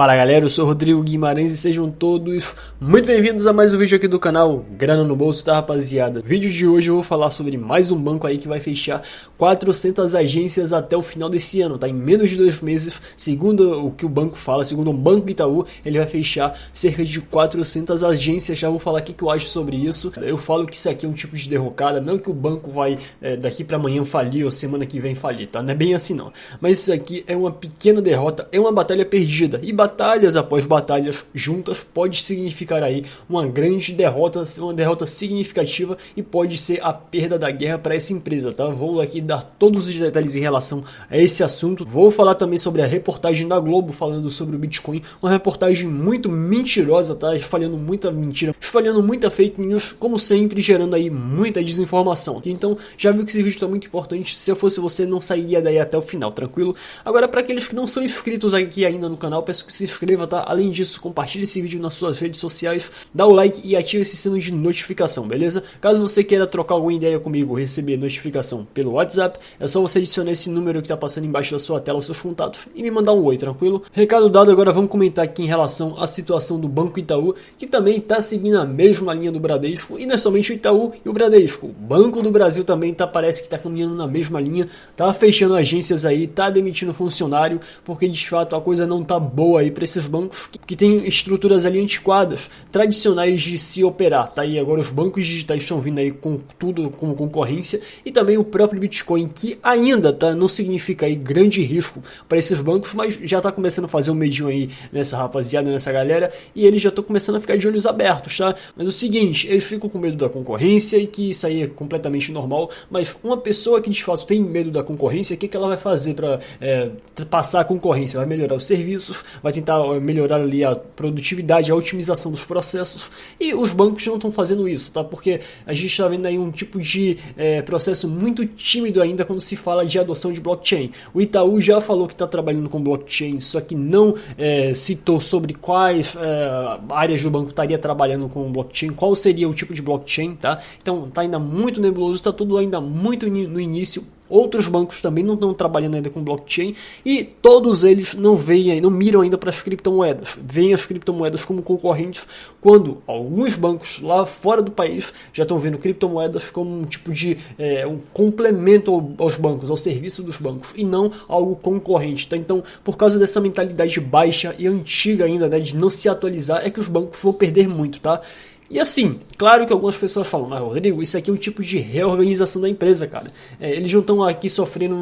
Fala galera, eu sou o Rodrigo Guimarães e sejam todos muito bem-vindos a mais um vídeo aqui do canal Grana no Bolso, tá rapaziada? No vídeo de hoje eu vou falar sobre mais um banco aí que vai fechar 400 agências até o final desse ano, tá? Em menos de 2 meses, segundo o que o banco fala, segundo o Banco Itaú, ele vai fechar cerca de 400 agências. Já vou falar o que eu acho sobre isso. Eu falo que isso aqui é um tipo de derrocada, não que o banco vai daqui pra amanhã falir ou semana que vem falir, tá? Não é bem assim não, mas isso aqui é uma pequena derrota, é uma batalha perdida, e batalhas após batalhas juntas pode significar aí uma grande derrota, uma derrota significativa, e pode ser a perda da guerra para essa empresa, tá? Vou aqui dar todos os detalhes em relação a esse assunto. Vou falar também sobre a reportagem da Globo falando sobre o Bitcoin, uma reportagem muito mentirosa, tá? Espalhando muita mentira, espalhando muita fake news, como sempre, gerando aí muita desinformação. Então, já viu que esse vídeo está muito importante. Se eu fosse você, não sairia daí até o final, tranquilo? Agora, para aqueles que não são inscritos aqui ainda no canal, peço que se inscreva, tá? Além disso, compartilhe esse vídeo nas suas redes sociais, dá o like e ative esse sino de notificação, beleza? Caso você queira trocar alguma ideia comigo ou receber notificação pelo WhatsApp, é só você adicionar esse número que tá passando embaixo da sua tela, os seus contatos, e me mandar um oi, tranquilo? Recado dado, agora vamos comentar aqui em relação à situação do Banco Itaú, que também tá seguindo a mesma linha do Bradesco, e não é somente o Itaú e o Bradesco, o Banco do Brasil também parece que tá caminhando na mesma linha, tá fechando agências aí, tá demitindo funcionário, porque de fato a coisa não tá boa aí para esses bancos que têm estruturas ali antiquadas, tradicionais de se operar, tá? E agora os bancos digitais estão vindo aí com tudo, com concorrência, e também o próprio Bitcoin, que ainda tá, não significa aí grande risco para esses bancos, mas já tá começando a fazer um medinho aí nessa rapaziada, nessa galera, e eles já estão começando a ficar de olhos abertos, tá? Mas o seguinte, eles ficam com medo da concorrência, e que isso aí é completamente normal, mas uma pessoa que de fato tem medo da concorrência, o que ela vai fazer para passar a concorrência? Vai melhorar os serviços, vai tentar melhorar ali a produtividade, a otimização dos processos, e os bancos não estão fazendo isso, tá? Porque a gente está vendo aí um tipo de processo muito tímido ainda quando se fala de adoção de blockchain. O Itaú já falou que está trabalhando com blockchain, só que não citou sobre quais áreas do banco estaria trabalhando com blockchain, qual seria o tipo de blockchain, tá? Então tá ainda muito nebuloso, está tudo ainda muito no início. Outros bancos também não estão trabalhando ainda com blockchain, e todos eles não miram ainda para as criptomoedas. Veem as criptomoedas como concorrentes, quando alguns bancos lá fora do país já estão vendo criptomoedas como um tipo de um complemento aos bancos, ao serviço dos bancos, e não algo concorrente, tá? Então, por causa dessa mentalidade baixa e antiga ainda, né, de não se atualizar, é que os bancos vão perder muito, tá? E assim, claro que algumas pessoas falam, mas Rodrigo, isso aqui é um tipo de reorganização da empresa, cara. Eles não estão aqui sofrendo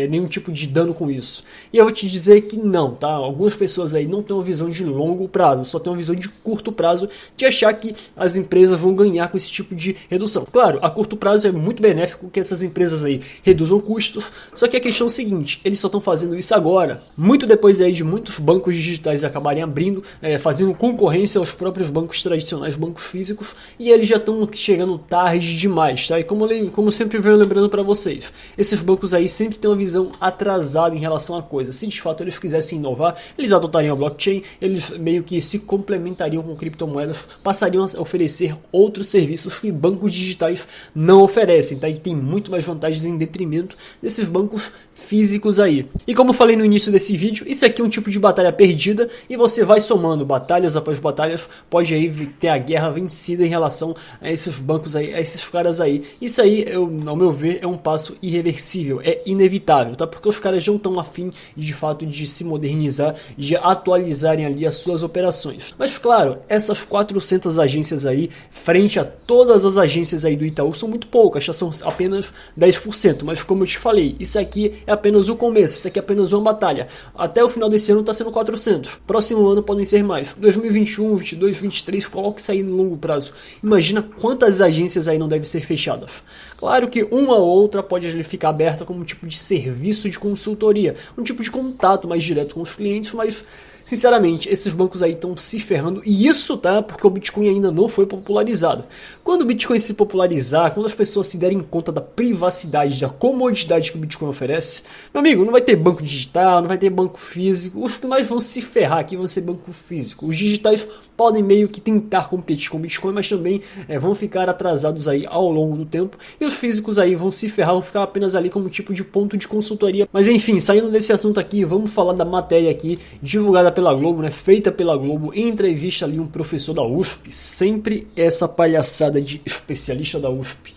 nenhum tipo de dano com isso. E eu vou te dizer que não, tá? Algumas pessoas aí não têm uma visão de longo prazo, só têm uma visão de curto prazo, de achar que as empresas vão ganhar com esse tipo de redução. Claro, a curto prazo é muito benéfico que essas empresas aí reduzam custos, só que a questão é o seguinte, eles só estão fazendo isso agora, muito depois aí de muitos bancos digitais acabarem abrindo, fazendo concorrência aos próprios bancos tradicionais, bancos físicos, e eles já estão chegando tarde demais, tá? E como sempre venho lembrando para vocês, esses bancos aí sempre têm uma visão atrasada em relação a coisa. Se de fato eles quisessem inovar, eles adotariam a blockchain, eles meio que se complementariam com criptomoedas, passariam a oferecer outros serviços que bancos digitais não oferecem, tá? E tem muito mais vantagens em detrimento desses bancos físicos aí. E como eu falei no início desse vídeo, isso aqui é um tipo de batalha perdida, e você vai somando batalhas após batalhas, pode aí ter a guerra vencida em relação a esses bancos aí, a esses caras aí. Isso aí, ao meu ver, é um passo irreversível, é inevitável, tá? Porque os caras não estão afim de fato de se modernizar, de atualizarem ali as suas operações. Mas claro, essas 400 agências aí, frente a todas as agências aí do Itaú, são muito poucas, já são apenas 10%, mas como eu te falei, isso aqui é apenas o começo, isso aqui é apenas uma batalha. Até o final desse ano está sendo 400, próximo ano podem ser mais, 2021, 22, 23, coloque isso aí no longo prazo. Imagina quantas agências aí não devem ser fechadas. Claro que uma ou outra pode ficar aberta como um tipo de serviço de consultoria, um tipo de contato mais direto com os clientes, mas sinceramente, esses bancos aí estão se ferrando, e isso tá porque o Bitcoin ainda não foi popularizado. Quando o Bitcoin se popularizar, quando as pessoas se derem conta da privacidade, da comodidade que o Bitcoin oferece, meu amigo, não vai ter banco digital, não vai ter banco físico. Os que mais vão se ferrar aqui vão ser banco físico. Os digitais podem meio que tentar competir com o Bitcoin, mas também vão ficar atrasados aí ao longo do tempo, e os físicos aí vão se ferrar, vão ficar apenas ali como tipo de ponto de consultoria. Mas enfim, saindo desse assunto aqui, vamos falar da matéria aqui, divulgada pela Globo, né, feita pela Globo, entrevista ali um professor da USP, sempre essa palhaçada de especialista da USP.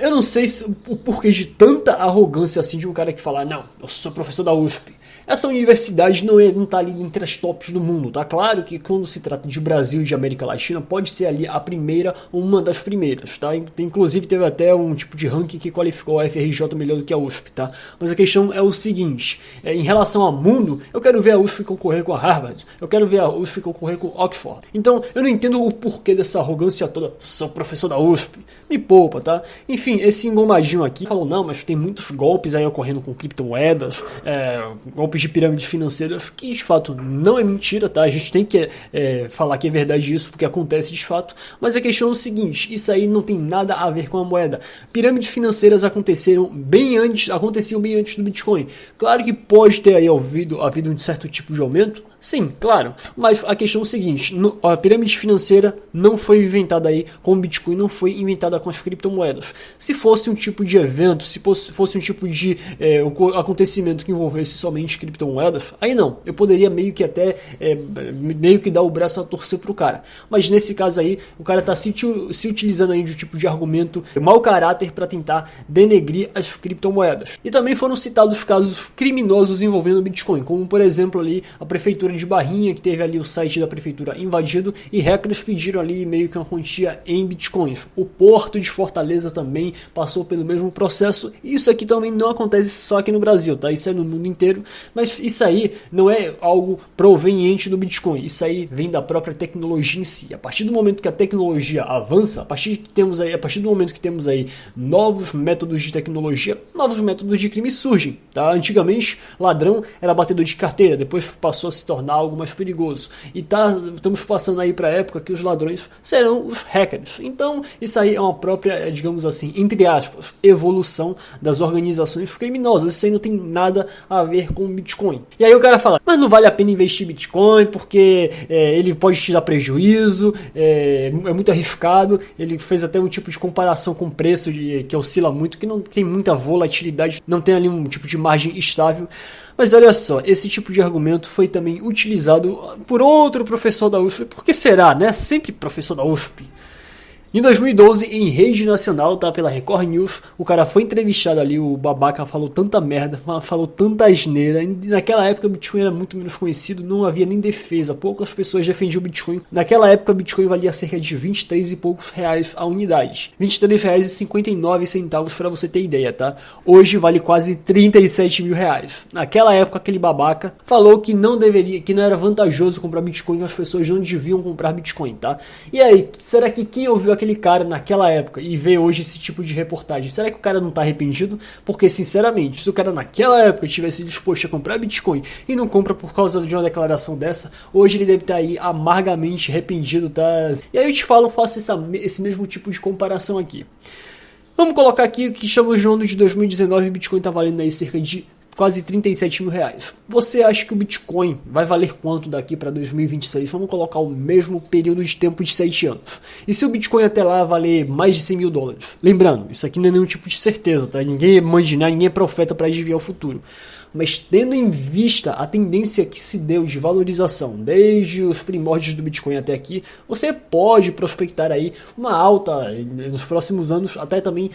Eu não sei o porquê de tanta arrogância assim de um cara que fala, não, eu sou professor da USP. Essa universidade não tá ali entre as tops do mundo, tá? Claro que quando se trata de Brasil e de América Latina, pode ser ali a primeira ou uma das primeiras, tá? Inclusive teve até um tipo de ranking que qualificou a FRJ melhor do que a USP, tá? Mas a questão é o seguinte, em relação ao mundo, eu quero ver a USP concorrer com a Harvard, eu quero ver a USP concorrer com Oxford. Então, eu não entendo o porquê dessa arrogância toda, sou professor da USP, me poupa, tá? Enfim, esse engomadinho aqui falou, não, mas tem muitos golpes aí ocorrendo com criptomoedas, golpes de pirâmides financeiras, que de fato não é mentira, tá? A gente tem que falar que é verdade isso, porque acontece de fato, mas a questão é o seguinte, isso aí não tem nada a ver com a moeda. Pirâmides financeiras aconteciam bem antes do Bitcoin. Claro que pode ter aí havido um certo tipo de aumento, sim, claro, mas a questão é o seguinte, a pirâmide financeira não foi inventada aí com o Bitcoin, não foi inventada com as criptomoedas. Se fosse um tipo de evento, se fosse um tipo de acontecimento que envolvesse somente criptomoedas, aí não, eu poderia meio que até meio que dar o braço a torcer pro cara. Mas nesse caso aí, o cara tá se utilizando aí de um tipo de argumento mau caráter para tentar denegrir as criptomoedas. E também foram citados casos criminosos envolvendo o Bitcoin, como por exemplo ali a prefeitura de Barrinha, que teve ali o site da prefeitura invadido e hackers pediram ali meio que uma quantia em Bitcoins. O Porto de Fortaleza também passou pelo mesmo processo. Isso aqui também não acontece só aqui no Brasil, tá? Isso é no mundo inteiro, mas isso aí não é algo proveniente do Bitcoin. Isso aí vem da própria tecnologia em si. A partir do momento que a tecnologia avança, a partir do momento que temos aí novos métodos de tecnologia, novos métodos de crime surgem, tá? Antigamente, ladrão era batedor de carteira, depois passou a se tornar algo mais perigoso. E estamos passando aí para a época que os ladrões serão os hackers. Então, isso aí é uma própria, digamos assim, entre aspas, evolução das organizações criminosas. Isso aí não tem nada a ver com o Bitcoin. E aí o cara fala, mas não vale a pena investir em Bitcoin porque ele pode te dar prejuízo, é muito arriscado. Ele fez até um tipo de comparação com o preço que oscila muito, que não tem muita volatilidade, não tem ali um tipo de margem estável. Mas olha só, esse tipo de argumento foi também utilizado por outro professor da USP. Por que será, né? Sempre professor da USP. Em 2012, em rede nacional, tá, pela Record News, o cara foi entrevistado ali, o babaca falou tanta merda, falou tanta asneira. Naquela época o Bitcoin era muito menos conhecido, não havia nem defesa, poucas pessoas defendiam o Bitcoin. Naquela época o Bitcoin valia cerca de 23 e poucos reais a unidade. R$23,59 para você ter ideia, tá? Hoje vale quase 37 mil reais. Naquela época aquele babaca falou que não era vantajoso comprar Bitcoin, que as pessoas não deviam comprar Bitcoin, tá? E aí, será que quem ouviu aquele cara naquela época e vê hoje esse tipo de reportagem, será que o cara não tá arrependido? Porque sinceramente, se o cara naquela época tivesse disposto a comprar Bitcoin e não compra por causa de uma declaração dessa, hoje ele deve estar aí amargamente arrependido, tá? E aí eu te falo, faço esse mesmo tipo de comparação aqui. Vamos colocar aqui o que chamamos de ano de 2019, o Bitcoin tá valendo aí cerca de quase 37 mil reais. Você acha que o Bitcoin vai valer quanto daqui para 2026? Vamos colocar o mesmo período de tempo de 7 anos. E se o Bitcoin até lá valer mais de 100 mil dólares? Lembrando, isso aqui não é nenhum tipo de certeza, tá? Ninguém é mandinar, ninguém é profeta para adivinhar o futuro. Mas tendo em vista a tendência que se deu de valorização desde os primórdios do Bitcoin até aqui, você pode prospectar aí uma alta nos próximos anos, até também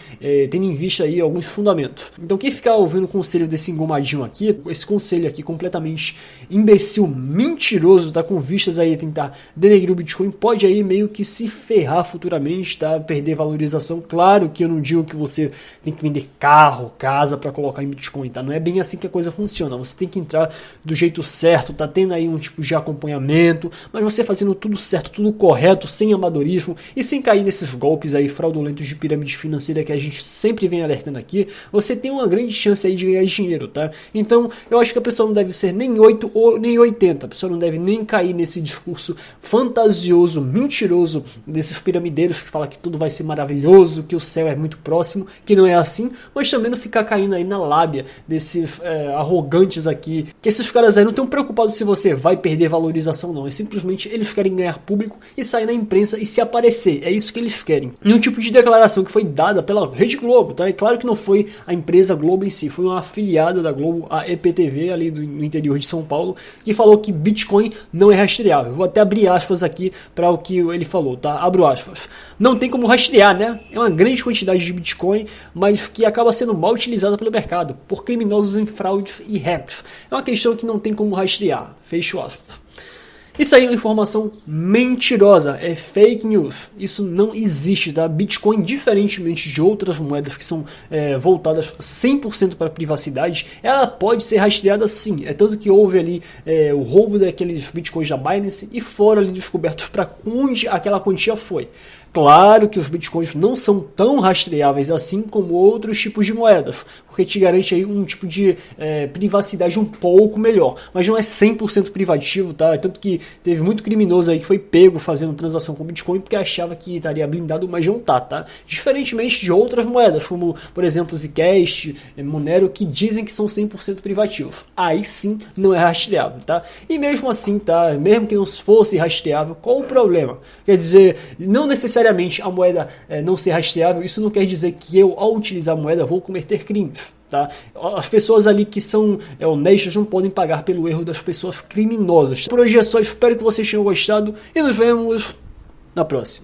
tendo em vista aí alguns fundamentos. Então quem ficar ouvindo o conselho desse engomadinho aqui, esse conselho aqui completamente imbecil, mentiroso, tá, com vistas aí a tentar denegrir o Bitcoin, pode aí meio que se ferrar futuramente, tá, perder valorização. Claro que eu não digo que você tem que vender carro, casa para colocar em Bitcoin, tá? Não é bem assim que a coisa funciona, você tem que entrar do jeito certo, tá tendo aí um tipo de acompanhamento, mas você fazendo tudo certo, tudo correto, sem amadorismo e sem cair nesses golpes aí fraudulentos de pirâmide financeira que a gente sempre vem alertando aqui, você tem uma grande chance aí de ganhar dinheiro, tá? Então, eu acho que a pessoa não deve ser nem 8 ou nem 80, a pessoa não deve nem cair nesse discurso fantasioso, mentiroso desses piramideiros que falam que tudo vai ser maravilhoso, que o céu é muito próximo, que não é assim, mas também não ficar caindo aí na lábia desses arrogantes aqui, que esses caras aí não estão preocupados se você vai perder valorização não, é simplesmente eles querem ganhar público e sair na imprensa e se aparecer, é isso que eles querem. E um tipo de declaração que foi dada pela Rede Globo, tá? É claro que não foi a empresa Globo em si, foi uma afiliada da Globo, a EPTV, ali no interior de São Paulo, que falou que Bitcoin não é rastreável. Vou até abrir aspas aqui para o que ele falou, tá? Abro aspas. Não tem como rastrear, né? É uma grande quantidade de Bitcoin, mas que acaba sendo mal utilizada pelo mercado, por criminosos em fraudes e hacks. É uma questão que não tem como rastrear. Fecho aspas. Isso aí é uma informação mentirosa, é fake news, isso não existe, tá? Bitcoin, diferentemente de outras moedas que são voltadas 100% para a privacidade, ela pode ser rastreada sim, é tanto que houve ali o roubo daqueles Bitcoins da Binance e foram ali descobertos para onde aquela quantia foi. Claro que os Bitcoins não são tão rastreáveis assim como outros tipos de moedas, porque te garante aí um tipo de privacidade um pouco melhor, mas não é 100% privativo, tá? Tanto que teve muito criminoso aí que foi pego fazendo transação com Bitcoin porque achava que estaria blindado, mas não tá? Diferentemente de outras moedas, como por exemplo Zcash, Monero, que dizem que são 100% privativos. Aí sim não é rastreável, tá? E mesmo assim, tá? Mesmo que não fosse rastreável, qual o problema? Quer dizer, não necessariamente a moeda não ser rastreável, isso não quer dizer que eu, ao utilizar a moeda, vou cometer crimes. Tá? As pessoas ali que são honestas não podem pagar pelo erro das pessoas criminosas. Por hoje é só, espero que vocês tenham gostado e nos vemos na próxima.